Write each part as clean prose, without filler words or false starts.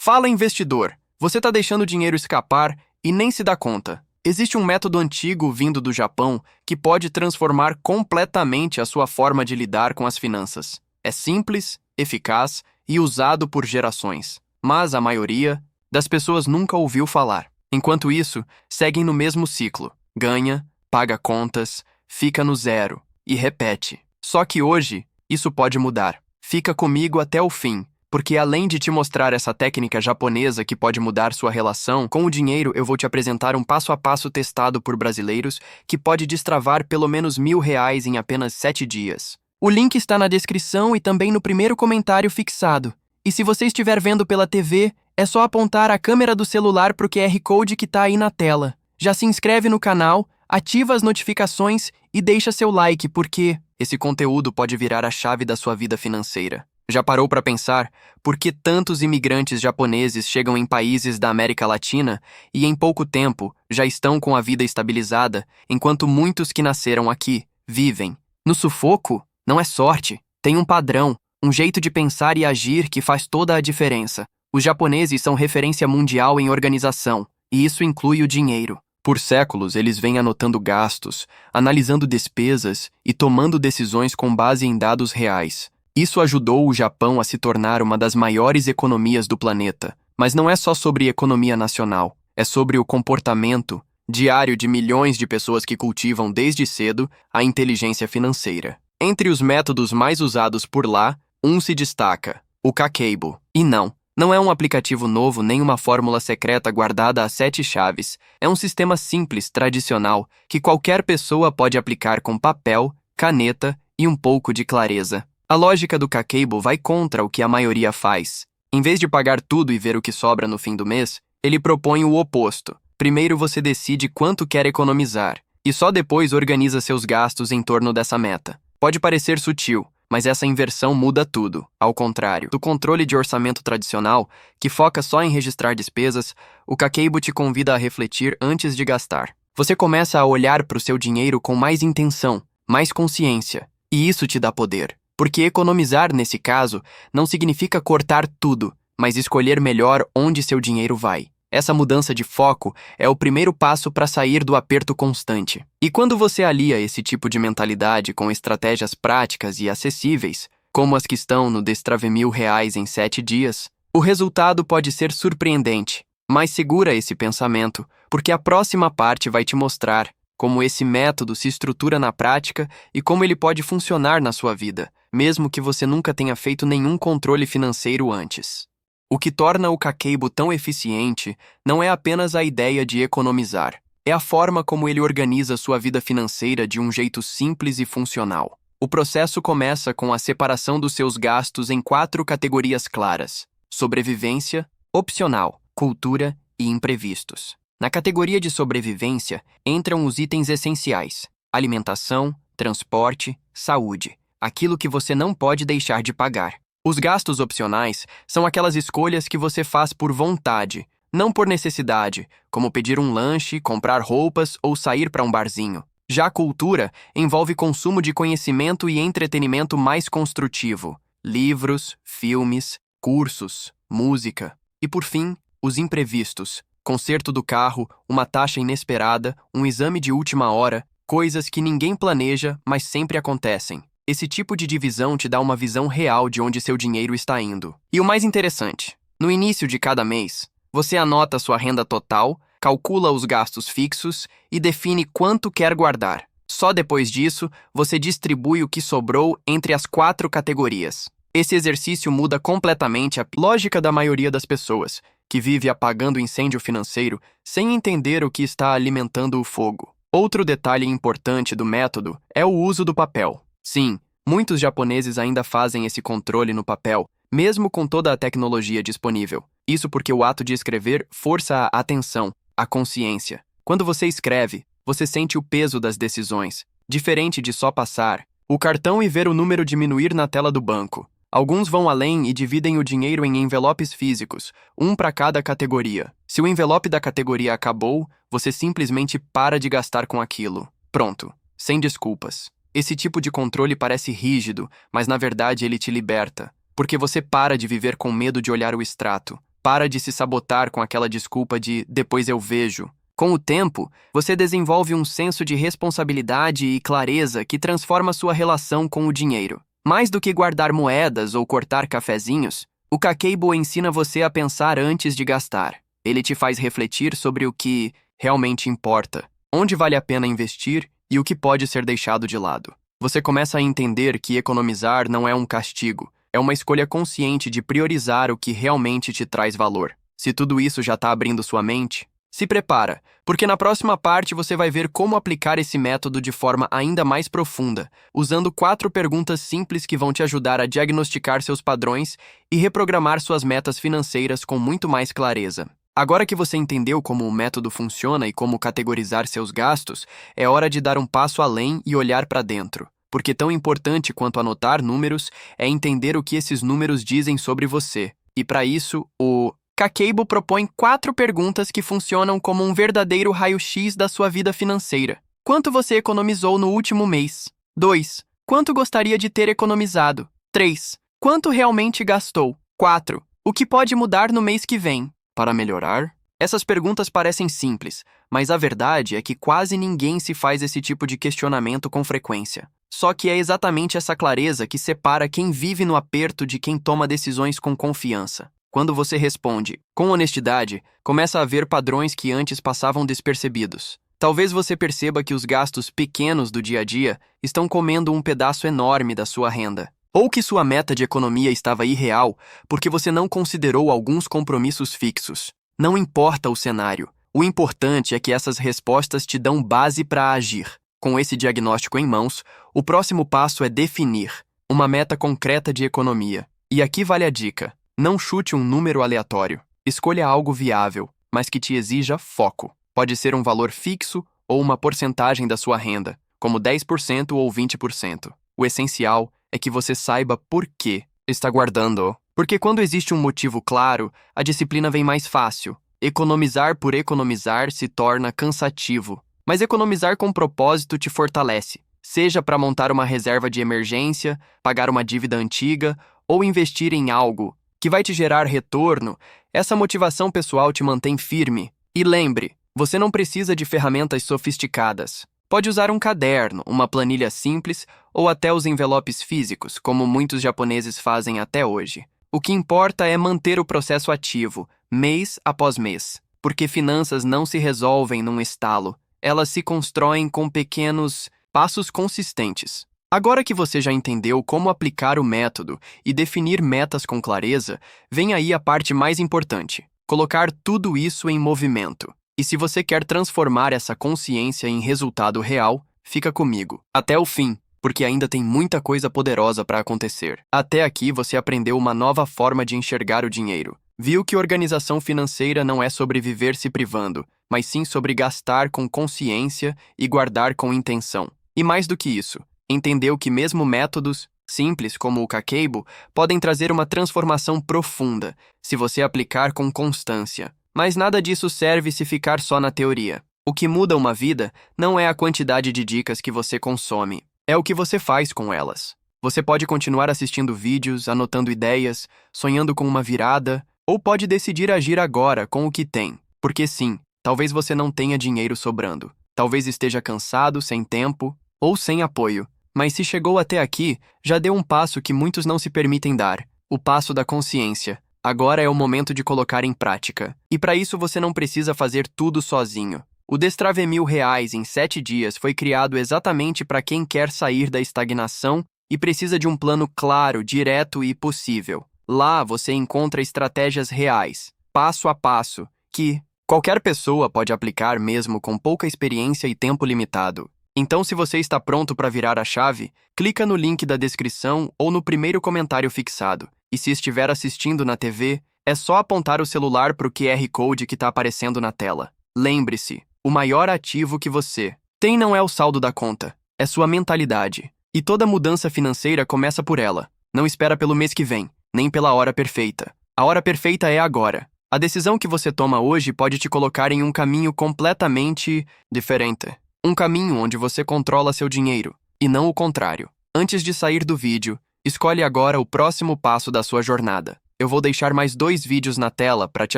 Fala, investidor! Você está deixando o dinheiro escapar e nem se dá conta. Existe um método antigo vindo do Japão que pode transformar completamente a sua forma de lidar com as finanças. É simples, eficaz e usado por gerações. Mas a maioria das pessoas nunca ouviu falar. Enquanto isso, seguem no mesmo ciclo. Ganha, paga contas, fica no zero e repete. Só que hoje, isso pode mudar. Fica comigo até o fim. Porque além de te mostrar essa técnica japonesa que pode mudar sua relação com o dinheiro, eu vou te apresentar um passo a passo testado por brasileiros que pode destravar pelo menos R$ 1.000 em apenas 7 dias. O link está na descrição e também no primeiro comentário fixado. E se você estiver vendo pela TV, é só apontar a câmera do celular para o QR Code que está aí na tela. Já se inscreve no canal, ativa as notificações e deixa seu like, porque esse conteúdo pode virar a chave da sua vida financeira. Já parou para pensar por que tantos imigrantes japoneses chegam em países da América Latina e em pouco tempo já estão com a vida estabilizada, enquanto muitos que nasceram aqui vivem no sufoco? Não é sorte, tem um padrão, um jeito de pensar e agir que faz toda a diferença. Os japoneses são referência mundial em organização, e isso inclui o dinheiro. Por séculos, eles vêm anotando gastos, analisando despesas e tomando decisões com base em dados reais. Isso ajudou o Japão a se tornar uma das maiores economias do planeta. Mas não é só sobre economia nacional, é sobre o comportamento diário de milhões de pessoas que cultivam desde cedo a inteligência financeira. Entre os métodos mais usados por lá, um se destaca, o Kakeibo. E não é um aplicativo novo nem uma fórmula secreta guardada a 7 chaves. É um sistema simples, tradicional, que qualquer pessoa pode aplicar com papel, caneta e um pouco de clareza. A lógica do Kakeibo vai contra o que a maioria faz. Em vez de pagar tudo e ver o que sobra no fim do mês, ele propõe o oposto. Primeiro você decide quanto quer economizar, e só depois organiza seus gastos em torno dessa meta. Pode parecer sutil, mas essa inversão muda tudo. Ao contrário do controle de orçamento tradicional, que foca só em registrar despesas, o Kakeibo te convida a refletir antes de gastar. Você começa a olhar para o seu dinheiro com mais intenção, mais consciência, e isso te dá poder. Porque economizar, nesse caso, não significa cortar tudo, mas escolher melhor onde seu dinheiro vai. Essa mudança de foco é o primeiro passo para sair do aperto constante. E quando você alia esse tipo de mentalidade com estratégias práticas e acessíveis, como as que estão no Destrave R$ 1.000 em 7 dias, o resultado pode ser surpreendente. Mas segura esse pensamento, porque a próxima parte vai te mostrar como esse método se estrutura na prática e como ele pode funcionar na sua vida, mesmo que você nunca tenha feito nenhum controle financeiro antes. O que torna o Kakeibo tão eficiente não é apenas a ideia de economizar, é a forma como ele organiza sua vida financeira de um jeito simples e funcional. O processo começa com a separação dos seus gastos em 4 categorias claras: sobrevivência, opcional, cultura e imprevistos. Na categoria de sobrevivência entram os itens essenciais: alimentação, transporte, saúde, aquilo que você não pode deixar de pagar. Os gastos opcionais são aquelas escolhas que você faz por vontade, não por necessidade, como pedir um lanche, comprar roupas ou sair para um barzinho. Já a cultura envolve consumo de conhecimento e entretenimento mais construtivo: livros, filmes, cursos, música. E por fim, os imprevistos: conserto do carro, uma taxa inesperada, um exame de última hora, coisas que ninguém planeja, mas sempre acontecem. Esse tipo de divisão te dá uma visão real de onde seu dinheiro está indo. E o mais interessante, no início de cada mês, você anota sua renda total, calcula os gastos fixos e define quanto quer guardar. Só depois disso, você distribui o que sobrou entre as 4 categorias. Esse exercício muda completamente a lógica da maioria das pessoas, que vive apagando incêndio financeiro sem entender o que está alimentando o fogo. Outro detalhe importante do método é o uso do papel. Sim, muitos japoneses ainda fazem esse controle no papel, mesmo com toda a tecnologia disponível. Isso porque o ato de escrever força a atenção, a consciência. Quando você escreve, você sente o peso das decisões, diferente de só passar o cartão e ver o número diminuir na tela do banco. Alguns vão além e dividem o dinheiro em envelopes físicos, um para cada categoria. Se o envelope da categoria acabou, você simplesmente para de gastar com aquilo. Pronto, sem desculpas. Esse tipo de controle parece rígido, mas na verdade ele te liberta, porque você para de viver com medo de olhar o extrato. Para de se sabotar com aquela desculpa de depois eu vejo. Com o tempo, você desenvolve um senso de responsabilidade e clareza que transforma sua relação com o dinheiro. Mais do que guardar moedas ou cortar cafezinhos, o Kakeibo ensina você a pensar antes de gastar. Ele te faz refletir sobre o que realmente importa, onde vale a pena investir e o que pode ser deixado de lado. Você começa a entender que economizar não é um castigo, é uma escolha consciente de priorizar o que realmente te traz valor. Se tudo isso já está abrindo sua mente, se prepara, porque na próxima parte você vai ver como aplicar esse método de forma ainda mais profunda, usando 4 perguntas simples que vão te ajudar a diagnosticar seus padrões e reprogramar suas metas financeiras com muito mais clareza. Agora que você entendeu como o método funciona e como categorizar seus gastos, é hora de dar um passo além e olhar para dentro. Porque tão importante quanto anotar números é entender o que esses números dizem sobre você. E para isso, o Kakeibo propõe 4 perguntas que funcionam como um verdadeiro raio-x da sua vida financeira. Quanto você economizou no último mês? 2. Quanto gostaria de ter economizado? 3. Quanto realmente gastou? 4. O que pode mudar no mês que vem? Para melhorar? Essas perguntas parecem simples, mas a verdade é que quase ninguém se faz esse tipo de questionamento com frequência. Só que é exatamente essa clareza que separa quem vive no aperto de quem toma decisões com confiança. Quando você responde com honestidade, começa a ver padrões que antes passavam despercebidos. Talvez você perceba que os gastos pequenos do dia a dia estão comendo um pedaço enorme da sua renda. Ou que sua meta de economia estava irreal porque você não considerou alguns compromissos fixos. Não importa o cenário. O importante é que essas respostas te dão base para agir. Com esse diagnóstico em mãos, o próximo passo é definir uma meta concreta de economia. E aqui vale a dica. Não chute um número aleatório. Escolha algo viável, mas que te exija foco. Pode ser um valor fixo ou uma porcentagem da sua renda, como 10% ou 20%. O essencial é que você saiba por que está guardando. Porque quando existe um motivo claro, a disciplina vem mais fácil. Economizar por economizar se torna cansativo. Mas economizar com propósito te fortalece. Seja para montar uma reserva de emergência, pagar uma dívida antiga ou investir em algo que vai te gerar retorno, essa motivação pessoal te mantém firme. E lembre, você não precisa de ferramentas sofisticadas. Pode usar um caderno, uma planilha simples ou até os envelopes físicos, como muitos japoneses fazem até hoje. O que importa é manter o processo ativo, mês após mês, porque finanças não se resolvem num estalo. Elas se constroem com pequenos passos consistentes. Agora que você já entendeu como aplicar o método e definir metas com clareza, vem aí a parte mais importante: colocar tudo isso em movimento. E se você quer transformar essa consciência em resultado real, fica comigo até o fim, porque ainda tem muita coisa poderosa para acontecer. Até aqui você aprendeu uma nova forma de enxergar o dinheiro. Viu que organização financeira não é sobre viver se privando, mas sim sobre gastar com consciência e guardar com intenção. E mais do que isso, entendeu que mesmo métodos simples como o Kakeibo podem trazer uma transformação profunda se você aplicar com constância. Mas nada disso serve se ficar só na teoria. O que muda uma vida não é a quantidade de dicas que você consome, é o que você faz com elas. Você pode continuar assistindo vídeos, anotando ideias, sonhando com uma virada, ou pode decidir agir agora com o que tem. Porque sim, talvez você não tenha dinheiro sobrando. Talvez esteja cansado, sem tempo ou sem apoio. Mas se chegou até aqui, já deu um passo que muitos não se permitem dar. O passo da consciência. Agora é o momento de colocar em prática. E para isso você não precisa fazer tudo sozinho. O Destrave R$1.000 em 7 dias foi criado exatamente para quem quer sair da estagnação e precisa de um plano claro, direto e possível. Lá você encontra estratégias reais, passo a passo, que qualquer pessoa pode aplicar mesmo com pouca experiência e tempo limitado. Então, se você está pronto para virar a chave, clica no link da descrição ou no primeiro comentário fixado. E se estiver assistindo na TV, é só apontar o celular para o QR Code que está aparecendo na tela. Lembre-se, o maior ativo que você tem não é o saldo da conta, é sua mentalidade. E toda mudança financeira começa por ela. Não espera pelo mês que vem, nem pela hora perfeita. A hora perfeita é agora. A decisão que você toma hoje pode te colocar em um caminho completamente diferente. Um caminho onde você controla seu dinheiro, e não o contrário. Antes de sair do vídeo, escolhe agora o próximo passo da sua jornada. eu vou deixar mais 2 vídeos na tela para te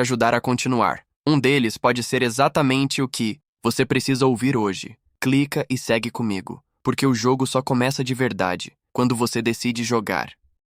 ajudar a continuar. Um deles pode ser exatamente o que você precisa ouvir hoje. Clica e segue comigo, porque o jogo só começa de verdade quando você decide jogar.